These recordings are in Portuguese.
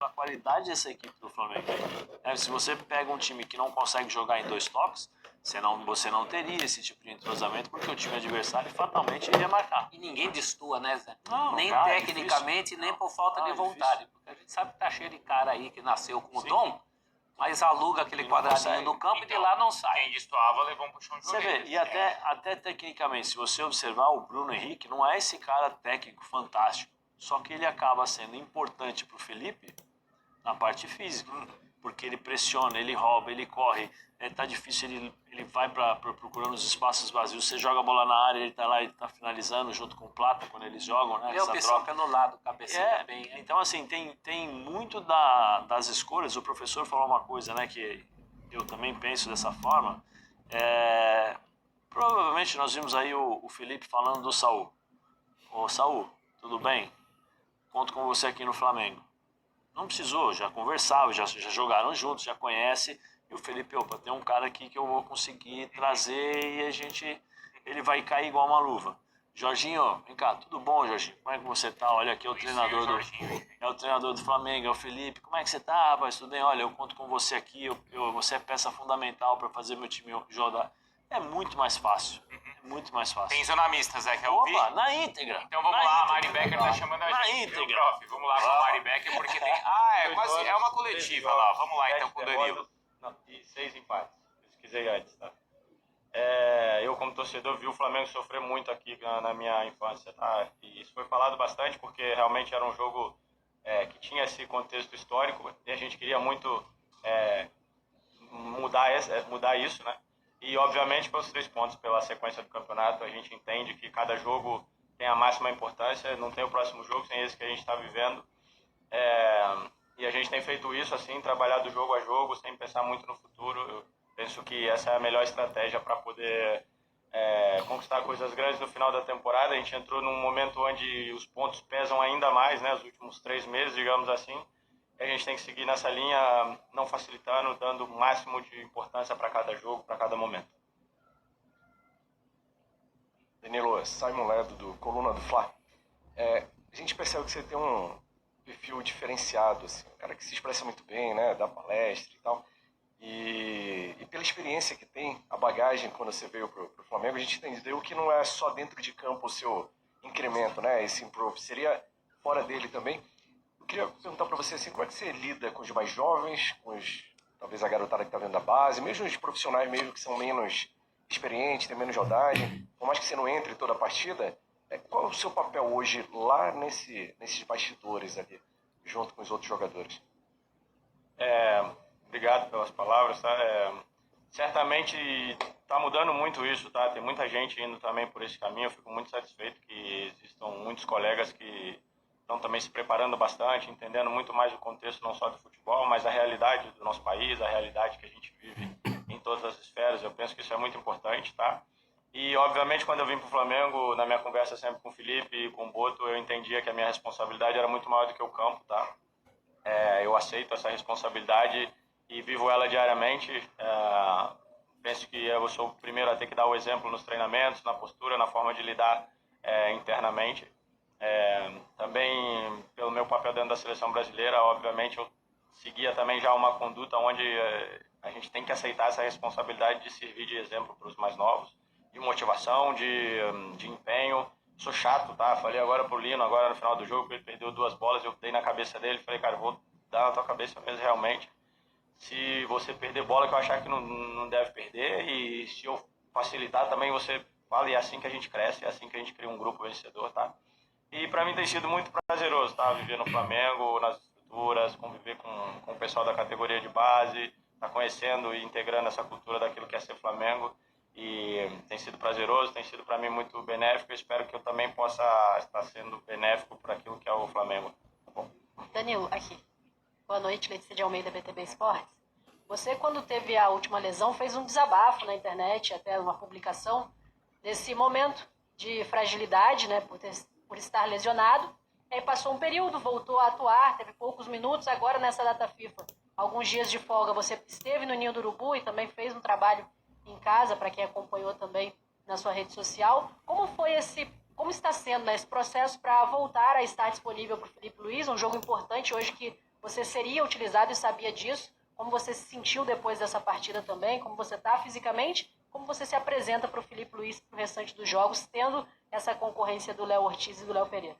a qualidade dessa equipe do Flamengo. Se você pega um time que não consegue jogar em 2 toques, você não teria esse tipo de entrosamento, porque o time adversário fatalmente iria marcar. E ninguém destoa, né, Zé? Não, nem cara, tecnicamente, nem por falta de vontade. Porque a gente sabe que tá cheio de cara aí que nasceu com o dom, mas aluga aquele quadradinho do campo, então, e de lá não sai. Quem destoava levou um puxão de orelha. Você vê, e até tecnicamente, se você observar, o Bruno Henrique não é esse cara técnico fantástico, só que ele acaba sendo importante pro Felipe na parte física, porque ele pressiona, ele rouba, ele corre, tá difícil, ele vai procurando os espaços vazios, você joga a bola na área, ele tá lá, ele tá finalizando junto com o Plata quando eles jogam, né? Meu pessoal pelo lado, cabecinha bem. Então assim, tem muito das escolhas. O professor falou uma coisa, né, que eu também penso dessa forma. Provavelmente nós vimos aí o Felipe falando do Saul. Ô Saul, tudo bem? Conto com você aqui no Flamengo. Não precisou, já conversava, já jogaram juntos, já conhece. E o Felipe, opa, tem um cara aqui que eu vou conseguir trazer e ele vai cair igual uma luva. Jorginho, vem cá, tudo bom, Jorginho? Como é que você tá? Olha, aqui é o treinador do Flamengo, é o Felipe. Como é que você tá, rapaz? Tudo bem? Olha, eu conto com você aqui, você é peça fundamental para fazer meu time jogar. É muito mais fácil. Muito mais fácil. Tem zona mista, Zé, quer ouvir? Opa, na íntegra. Então vamos lá, a Mari Becker tá chamando a gente. Na íntegra. Prof, vamos lá com a Mari Becker, porque tem... é uma coletiva lá. Vamos lá então com o Danilo. E 6 empates, pesquisei antes, tá? Eu como torcedor vi o Flamengo sofrer muito aqui na minha infância, tá? E isso foi falado bastante porque realmente era um jogo que tinha esse contexto histórico e a gente queria muito mudar isso, né? E, obviamente, pelos 3 pontos, pela sequência do campeonato, a gente entende que cada jogo tem a máxima importância, não tem o próximo jogo sem esse que a gente está vivendo. E a gente tem feito isso, assim, trabalhado jogo a jogo, sem pensar muito no futuro. Eu penso que essa é a melhor estratégia para poder conquistar coisas grandes no final da temporada. A gente entrou num momento onde os pontos pesam ainda mais, né, os últimos 3 meses, digamos assim. A gente tem que seguir nessa linha, não facilitando, dando o máximo de importância para cada jogo, para cada momento. Danilo, Simon Ledo, do Coluna do Fla. A gente percebe que você tem um perfil diferenciado, assim, um cara que se expressa muito bem, né, dá palestra e tal. E pela experiência que tem, a bagagem, quando você veio pro Flamengo, a gente entendeu que não é só dentro de campo o seu incremento, né, esse improve, seria fora dele também. Eu queria perguntar para você assim, como é que você lida com os mais jovens, com talvez a garotada que está vendo da base, mesmo os profissionais mesmo que são menos experientes, têm menos rodagem, por mais que você não entre toda a partida, qual é o seu papel hoje lá nesses bastidores ali, junto com os outros jogadores? Obrigado pelas palavras, tá? Certamente está mudando muito isso, tá? Tem muita gente indo também por esse caminho, eu fico muito satisfeito que existam muitos colegas que estão também se preparando bastante, entendendo muito mais o contexto não só do futebol, mas a realidade do nosso país, a realidade que a gente vive em todas as esferas. Eu penso que isso é muito importante, tá? E, obviamente, quando eu vim para o Flamengo, na minha conversa sempre com o Felipe e com o Boto, eu entendia que a minha responsabilidade era muito maior do que o campo, tá? Eu aceito essa responsabilidade e vivo ela diariamente. Penso que eu sou o primeiro a ter que dar o exemplo nos treinamentos, na postura, na forma de lidar internamente. Também pelo meu papel dentro da seleção brasileira, obviamente eu seguia também já uma conduta onde a gente tem que aceitar essa responsabilidade de servir de exemplo para os mais novos, de motivação, de empenho. Sou chato, tá? Falei agora pro Lino, agora no final do jogo, ele perdeu 2 bolas, eu dei na cabeça dele, falei, cara, vou dar na tua cabeça mesmo realmente. Se você perder bola que eu achar que não deve perder, e se eu facilitar também você fala, e é assim que a gente cresce, é assim que a gente cria um grupo vencedor, tá? E para mim tem sido muito prazeroso, tá? Viver no Flamengo, nas estruturas, conviver com o pessoal da categoria de base, tá conhecendo e integrando essa cultura daquilo que é ser Flamengo. E tem sido prazeroso, tem sido para mim muito benéfico. Eu espero que eu também possa estar sendo benéfico para aquilo que é o Flamengo. Tá bom? Danilo, aqui. Boa noite, Letícia de Almeida, BTB Esportes. Você, quando teve a última lesão, fez um desabafo na internet, até uma publicação, desse momento de fragilidade, né, por estar lesionado. Aí passou um período, voltou a atuar, teve poucos minutos, agora nessa data FIFA, alguns dias de folga, você esteve no Ninho do Urubu e também fez um trabalho em casa, para quem acompanhou também na sua rede social. Como está sendo esse processo para voltar a estar disponível para o Felipe Luiz, um jogo importante hoje que você seria utilizado e sabia disso? Como você se sentiu depois dessa partida também? Como você está fisicamente? Como você se apresenta para o Filipe Luís para o restante dos jogos, tendo essa concorrência do Léo Ortiz e do Léo Pereira?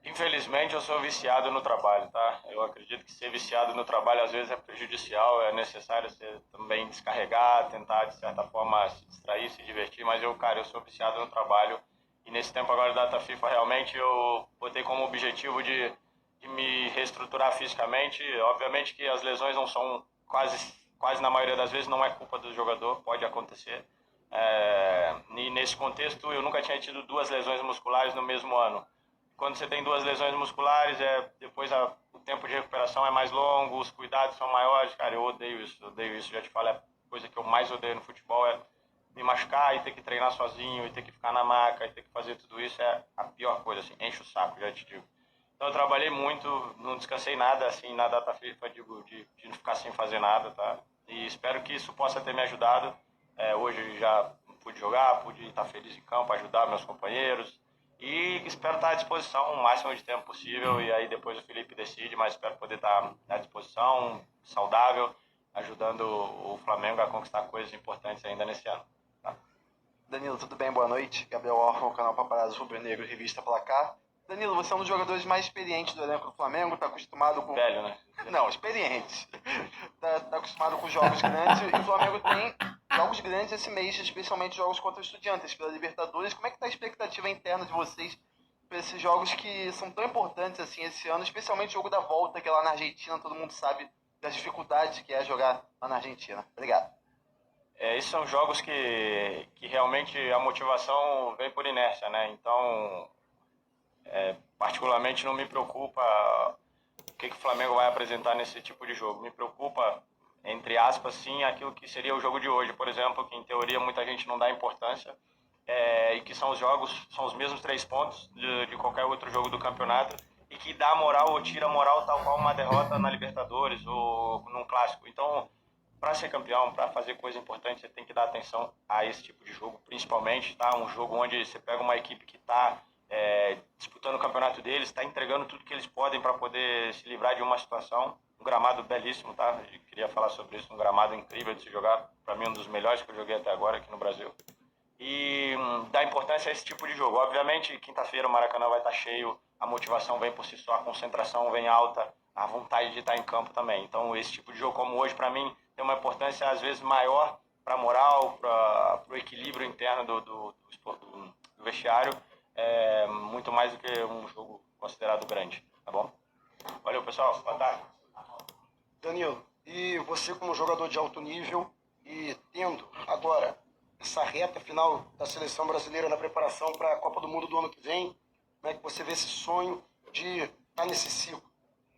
Infelizmente, eu sou viciado no trabalho, tá? Eu acredito que ser viciado no trabalho às vezes é prejudicial, é necessário você também descarregar, tentar de certa forma se distrair, se divertir, mas eu sou viciado no trabalho e nesse tempo agora da data FIFA realmente eu botei como objetivo de me reestruturar fisicamente. Obviamente que as lesões não são quase na maioria das vezes não é culpa do jogador, pode acontecer. E nesse contexto eu nunca tinha tido 2 lesões musculares no mesmo ano. Quando você tem 2 lesões musculares, depois o tempo de recuperação é mais longo, os cuidados são maiores. Cara, eu odeio isso. Já te falo, a coisa que eu mais odeio no futebol é me machucar e ter que treinar sozinho, e ter que ficar na maca, e ter que fazer tudo isso. É a pior coisa, assim, enche o saco, já te digo. Então eu trabalhei muito, não descansei nada, assim, na data FIFA, digo, de não ficar sem fazer nada, tá? E espero que isso possa ter me ajudado. Hoje já pude jogar, pude estar feliz em campo, ajudar meus companheiros. E espero estar à disposição o máximo de tempo possível, e aí depois o Felipe decide, mas espero poder estar à disposição, saudável, ajudando o Flamengo a conquistar coisas importantes ainda nesse ano. Tá? Danilo, tudo bem? Boa noite. Gabriel Orfan, canal Paparazzo Rubro Negro, revista Placar. Danilo, você é um dos jogadores mais experientes do elenco do Flamengo, está acostumado com... Velho, né? Não, experiente. Tá acostumado com jogos grandes, e o Flamengo tem jogos grandes esse mês, especialmente jogos contra Estudiantes pela Libertadores. Como é que tá a expectativa interna de vocês para esses jogos que são tão importantes assim esse ano, especialmente o jogo da volta, que é lá na Argentina, todo mundo sabe das dificuldades que é jogar lá na Argentina. Obrigado. Esses são jogos que realmente a motivação vem por inércia, né? Então, particularmente não me preocupa o que o Flamengo vai apresentar nesse tipo de jogo. Me preocupa, entre aspas, sim, aquilo que seria o jogo de hoje, por exemplo, que em teoria muita gente não dá importância, e que são os mesmos 3 pontos de qualquer outro jogo do campeonato, e que dá moral ou tira moral tal qual uma derrota na Libertadores ou num clássico. Então, para ser campeão, para fazer coisa importante, você tem que dar atenção a esse tipo de jogo, principalmente, tá? Um jogo onde você pega uma equipe que está disputando o campeonato deles, está entregando tudo que eles podem para poder se livrar de uma situação. Um gramado belíssimo, tá? Eu queria falar sobre isso, um gramado incrível de se jogar, para mim um dos melhores que eu joguei até agora aqui no Brasil. E dá importância a esse tipo de jogo. Obviamente, quinta-feira o Maracanã vai estar cheio, a motivação vem por si só, a concentração vem alta, a vontade de estar em campo também. Então, esse tipo de jogo como hoje, para mim, tem uma importância às vezes maior para a moral, para o equilíbrio interno do vestiário, muito mais do que um jogo considerado grande, tá bom? Valeu, pessoal. Boa tarde. Danilo, e você como jogador de alto nível e tendo agora essa reta final da seleção brasileira na preparação para a Copa do Mundo do ano que vem, como é que você vê esse sonho de estar nesse ciclo?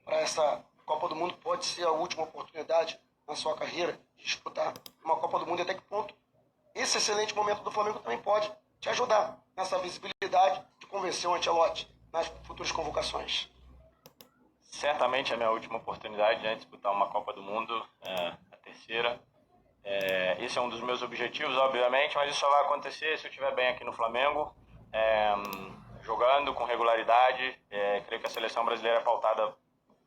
Para essa Copa do Mundo pode ser a última oportunidade na sua carreira de disputar uma Copa do Mundo, e até que ponto esse excelente momento do Flamengo também pode te ajudar nessa visibilidade de convencer o Ancelotti nas futuras convocações? Certamente é a minha última oportunidade de disputar uma Copa do Mundo, a terceira. Esse é um dos meus objetivos, obviamente, mas isso só vai acontecer se eu estiver bem aqui no Flamengo, jogando com regularidade. Creio que a seleção brasileira é pautada,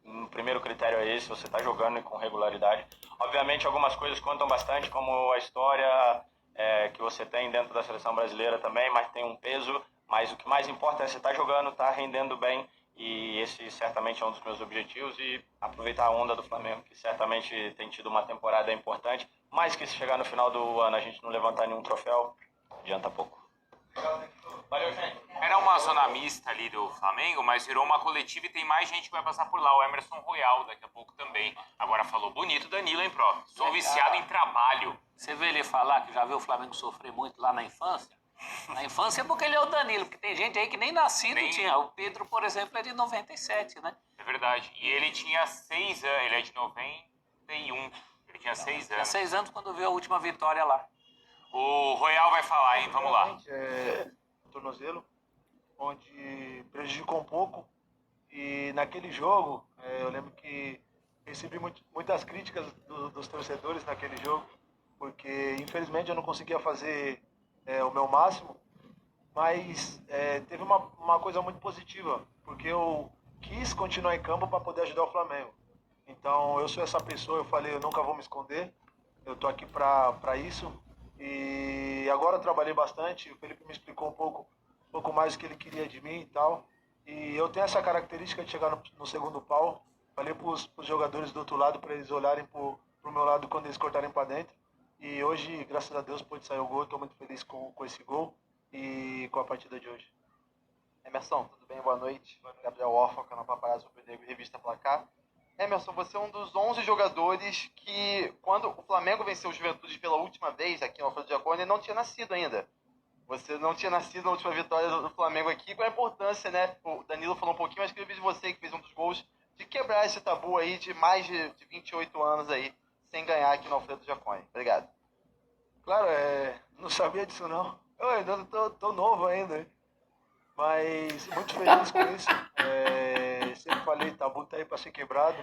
o primeiro critério é esse, você está jogando com regularidade. Obviamente algumas coisas contam bastante, como a história que você tem dentro da seleção brasileira também, mas tem um peso. Mas o que mais importa é você estar jogando, estar rendendo bem, e esse certamente é um dos meus objetivos, e aproveitar a onda do Flamengo, que certamente tem tido uma temporada importante, mas que se chegar no final do ano a gente não levantar nenhum troféu, adianta pouco. Valeu, gente. Era uma zona mista ali do Flamengo, mas virou uma coletiva e tem mais gente que vai passar por lá. O Emerson Royal daqui a pouco também. Agora falou bonito, Danilo, hein, Pro? Sou viciado em trabalho. Você vê ele falar que já viu o Flamengo sofrer muito lá na infância? Na infância é porque ele é o Danilo, porque tem gente aí que nem nascido tinha. O Pedro, por exemplo, é de 97, né? É verdade. E ele tinha 6 anos, ele é de 91. Ele tinha 6 anos. Tinha 6 anos quando viu a última vitória lá. O Royal vai falar, hein? Vamos lá. Tornozelo, onde prejudicou um pouco. E naquele jogo, eu lembro que recebi muitas críticas dos torcedores naquele jogo, porque infelizmente eu não conseguia fazer o meu máximo, mas teve uma coisa muito positiva, porque eu quis continuar em campo para poder ajudar o Flamengo. Então eu sou essa pessoa, eu falei, eu nunca vou me esconder, eu tô aqui para isso. E agora eu trabalhei bastante, o Felipe me explicou um pouco mais o que ele queria de mim e tal. E eu tenho essa característica de chegar no segundo pau. Falei para os jogadores do outro lado para eles olharem pro meu lado quando eles cortarem para dentro. E hoje, graças a Deus, pôde sair o gol. Estou muito feliz com esse gol e com a partida de hoje. Emerson, tudo bem? Boa noite. Gabriel Orfa, canal Paparazzo Negro, Revista Placar. Emerson, você é um dos 11 jogadores que, quando o Flamengo venceu o Juventude pela última vez aqui no Alfredo Jaconi, não tinha nascido ainda. Você não tinha nascido na última vitória do Flamengo aqui. Qual a importância, né? O Danilo falou um pouquinho, mas queria ver de você, que fez um dos gols, de quebrar esse tabu aí de mais de 28 anos aí, sem ganhar aqui no Alfredo Jaconi. Obrigado. Claro, não sabia disso não. Eu ainda tô novo ainda, hein? Mas muito feliz com isso. Sempre falei, tabu tá aí para ser quebrado.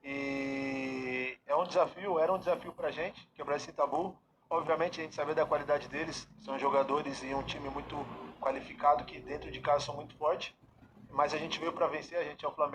E era um desafio pra gente quebrar esse tabu. Obviamente a gente sabia da qualidade deles, são jogadores e um time muito qualificado que dentro de casa são muito fortes. Mas a gente veio para vencer, a gente é o Flamengo.